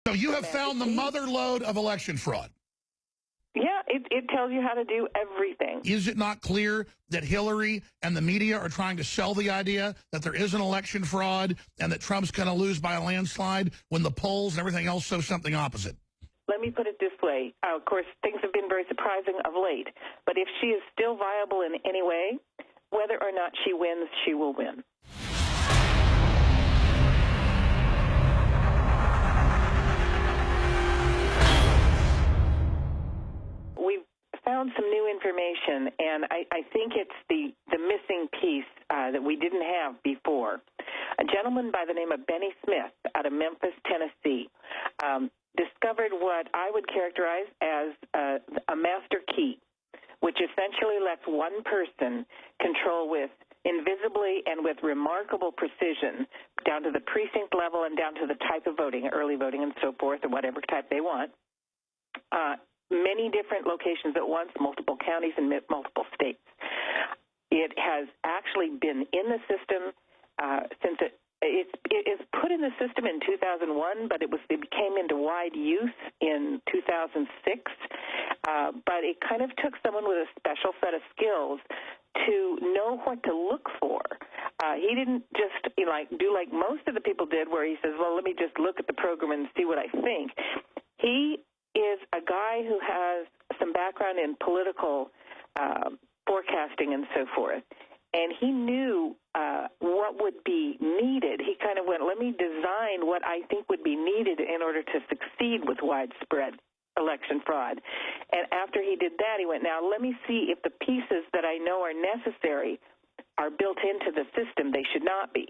So you have found the mother lode of election fraud. Yeah, it tells you how to do everything. Is it not clear that Hillary and the media are trying to sell the idea that there is an election fraud and that Trump's going to lose by a landslide when the polls and everything else show something opposite? Let me put it this way. Of course, things have been very surprising of late. But if she is still viable in any way, whether or not she wins, she will win. We've found some new information, and I think it's the missing piece that we didn't have before. A gentleman by the name of Benny Smith out of Memphis, Tennessee, discovered what I would characterize as a master key, which essentially lets one person control with invisibly and with remarkable precision down to the precinct level and down to the type of voting, early voting and so forth, or whatever type they want, many different locations at once, multiple counties and multiple states. It has actually been in the system since it is put in the system in 2001, but it came into wide use in 2006. But it kind of took someone with a special set of skills to know what to look for. He didn't just do like most of the people did, where he says, well, let me just look at the program and see what I think. He is a guy who has some background in political forecasting and so forth, and he knew what would be needed. He kind of went, let me design what I think would be needed in order to succeed with widespread election fraud. And after he did that, he went, now let me see if the pieces that I know are necessary are built into the system. They should not be.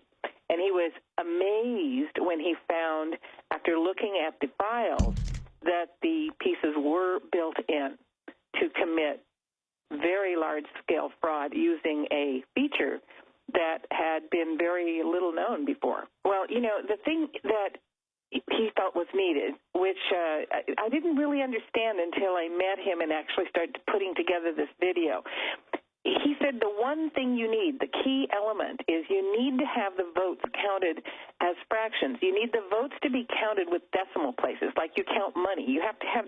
And he was amazed when he found, after looking at the files, that the pieces were built in to commit very large-scale fraud using a feature that had been very little known before. Well, the thing that he felt was needed, which I didn't really understand until I met him and actually started putting together this video. He said the one thing you need, the key element, is you need to have the votes counted as fractions. You need the votes to be counted with decimal places, like you count money. You have to have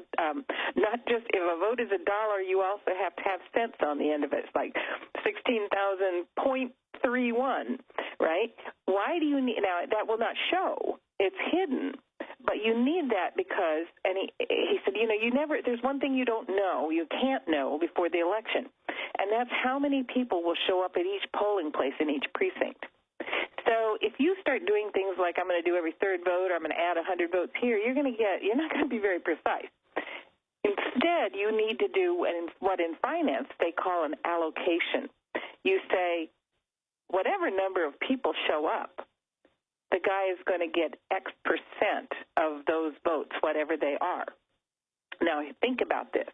not just if a vote is $1, you also have to have cents on the end of it. It's like 16,000.31, right? Why do you need – now, that will not show. It's hidden. But you need that because, and he said, there's one thing you don't know, you can't know before the election, and that's how many people will show up at each polling place in each precinct. So if you start doing things like I'm going to do every third vote or I'm going to add 100 votes here, you're not going to be very precise. Instead, you need to do what in finance they call an allocation. You say, whatever number of people show up, the guy is going to get X percent of those votes, whatever they are. Now, think about this.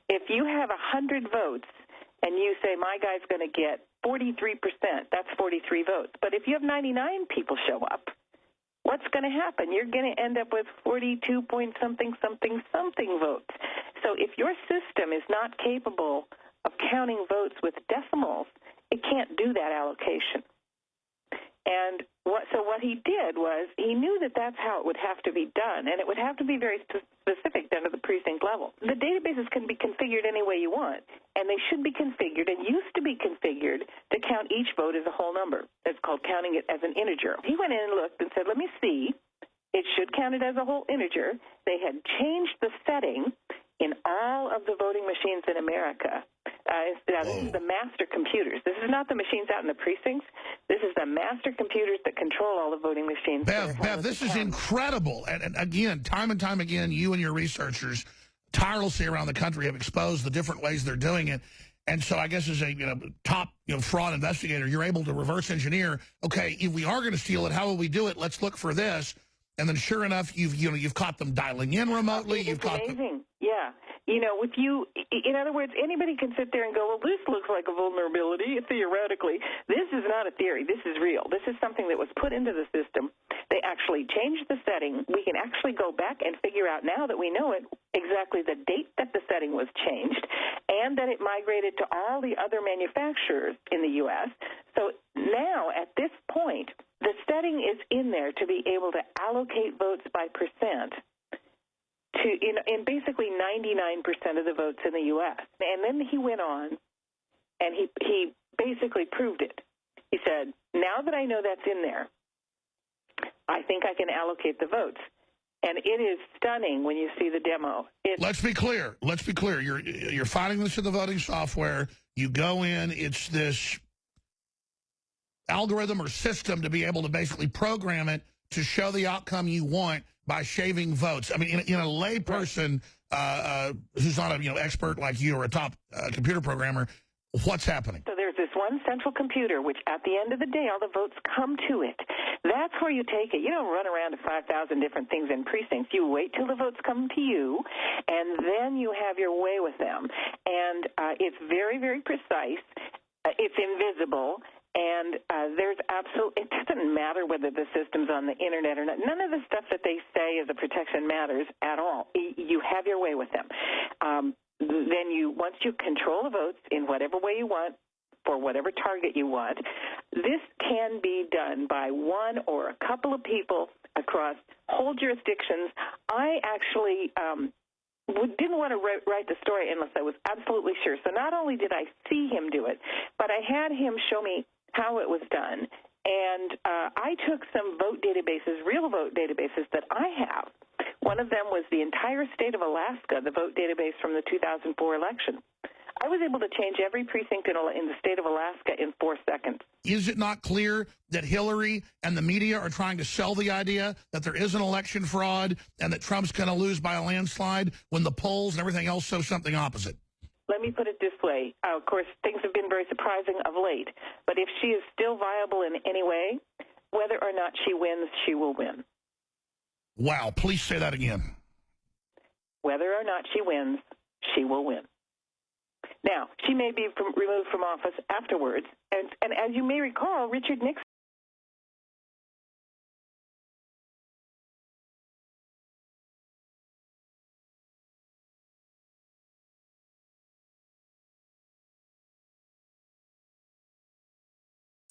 If you have 100 votes and you say my guy's going to get 43%, that's 43 votes. But if you have 99 people show up, what's going to happen? You're going to end up with 42 point something votes. So if your system is not capable of counting votes with decimals, it can't do that allocation. And what he did was he knew that that's how it would have to be done, and it would have to be very specific down to the precinct level. The databases can be configured any way you want, and they should be configured and used to be configured to count each vote as a whole number. It's called counting it as an integer. He went in and looked and said, let me see. It should count it as a whole integer. They had changed the setting in all of the voting machines in America. Now, this is the master computers. This is not the machines out in the precincts. This is the master computers that control all the voting machines. Bev, this is incredible. And again, time and time again, you and your researchers tirelessly around the country have exposed the different ways they're doing it. And so I guess as a top fraud investigator, you're able to reverse engineer, okay, if we are going to steal it, how will we do it? Let's look for this. And then sure enough, you've caught them dialing in remotely. It's amazing. Yeah. In other words, anybody can sit there and go, well, this looks like a vulnerability, theoretically. This is not a theory. This is real. This is something that was put into the system. They actually changed the setting. We can actually go back and figure out now that we know it, exactly the date that the setting was changed and that it migrated to all the other manufacturers in the U.S. So now, at this point, the setting is in there to be able to allocate votes by percent in basically 99% of the votes in the U.S. And then he went on, and he basically proved it. He said, now that I know that's in there, I think I can allocate the votes. And it is stunning when you see the demo. Let's be clear. Let's be clear. You're finding this in the voting software. You go in. It's this algorithm or system to be able to basically program it to show the outcome you want by shaving votes. I mean, in a lay person who's not a expert like you or a top computer programmer, what's happening? So there's this one central computer, which at the end of the day, all the votes come to it. That's where you take it. You don't run around to 5,000 different things in precincts. You wait till the votes come to you, and then you have your way with them. And it's very, very precise. It's invisible. And there's absolutely, it doesn't matter whether the system's on the internet or not. None of the stuff that they say as a protection matters at all. You have your way with them. Then once you control the votes in whatever way you want, for whatever target you want, this can be done by one or a couple of people across whole jurisdictions. I actually didn't want to write the story unless I was absolutely sure. So not only did I see him do it, but I had him show me how it was done. And I took some vote databases, real vote databases that I have. One of them was the entire state of Alaska, the vote database from the 2004 election. I was able to change every precinct in the state of Alaska in 4 seconds. Is it not clear that Hillary and the media are trying to sell the idea that there is an election fraud and that Trump's going to lose by a landslide when the polls and everything else show something opposite? Let me put it this way. Of course, things have been very surprising of late. But if she is still viable in any way, whether or not she wins, she will win. Wow. Please say that again. Whether or not she wins, she will win. Now, she may be removed from office afterwards. And as you may recall, Richard Nixon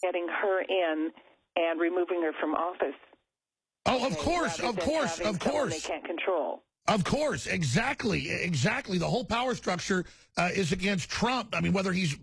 getting her in and removing her from office. Oh, of course. They can't control. Of course, exactly. The whole power structure is against Trump. I mean, whether he's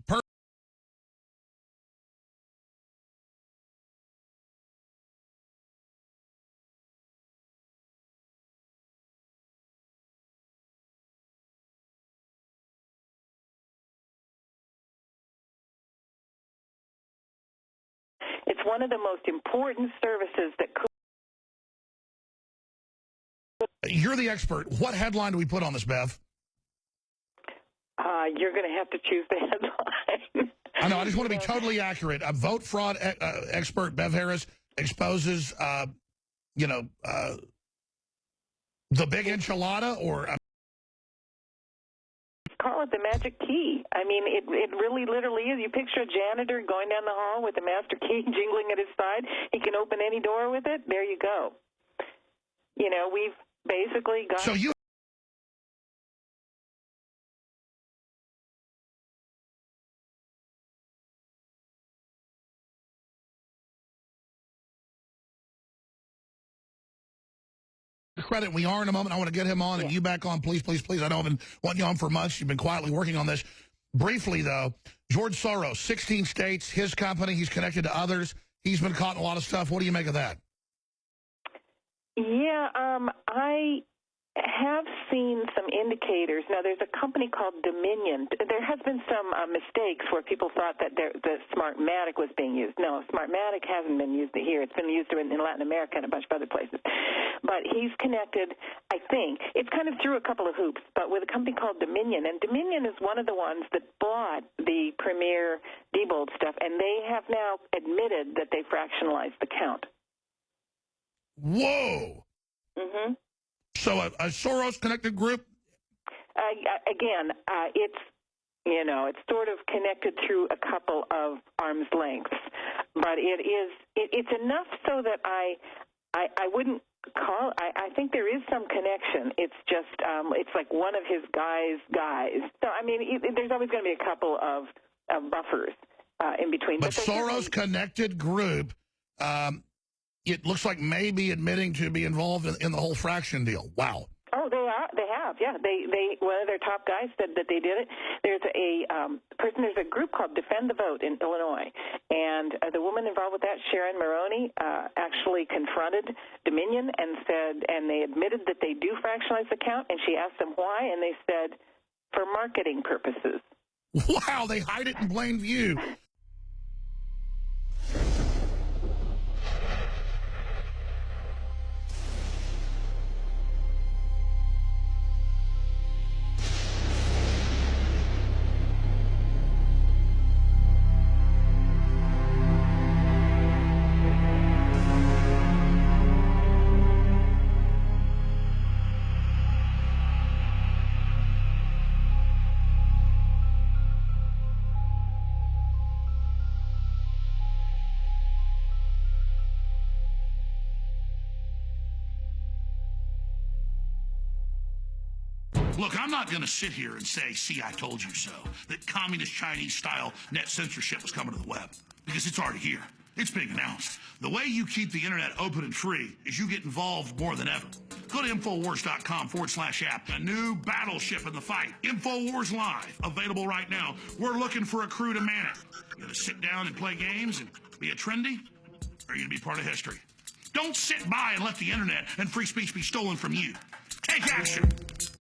It's one of the most important services that could. You're the expert. What headline do we put on this, Bev? You're going to have to choose the headline. I know. I just want to be totally accurate. A vote fraud expert, Bev Harris, exposes, the big enchilada, or call it the magic key. I mean, it really literally is. You picture a janitor going down the hall with the master key jingling at his side. He can open any door with it. There you go. We've basically got... So you... credit. We are in a moment. I want to get him on and you back on, please, please, please. I know I've been wanting you on for months. You've been quietly working on this. Briefly, though, George Soros, 16 states, his company, he's connected to others. He's been caught in a lot of stuff. What do you make of that? Yeah, I have seen some indicators. Now, there's a company called Dominion. There has been some mistakes where people thought that the Smartmatic was being used. No, Smartmatic hasn't been used here. It's been used in Latin America and a bunch of other places. But he's connected, I think, it's kind of through a couple of hoops, but with a company called Dominion. And Dominion is one of the ones that bought the Premier Diebold stuff, and they have now admitted that they fractionalized the count. Whoa. Mm-hmm. So a Soros-connected group? Again, it's sort of connected through a couple of arm's lengths, but it's enough so that I wouldn't call. I think there is some connection. It's just it's like one of his guys. So I mean, there's always going to be a couple of buffers in between. But Soros-connected group. It looks like maybe admitting to be involved in the whole fraction deal. Wow. Oh, they are. They have. Yeah, they. One of their top guys said that they did it. There's there's a group called Defend the Vote in Illinois, and the woman involved with that, Sharon Maroney, actually confronted Dominion and they admitted that they do fractionalize the count, and she asked them why, and they said for marketing purposes. Wow, they hide it in plain view. Look, I'm not going to sit here and say, see, I told you so, that communist Chinese-style net censorship was coming to the web, because it's already here. It's being announced. The way you keep the internet open and free is you get involved more than ever. Go to Infowars.com/app. A new battleship in the fight. Infowars Live. Available right now. We're looking for a crew to man it. You going to sit down and play games and be a trendy? Or are you going to be part of history? Don't sit by and let the internet and free speech be stolen from you. Take action.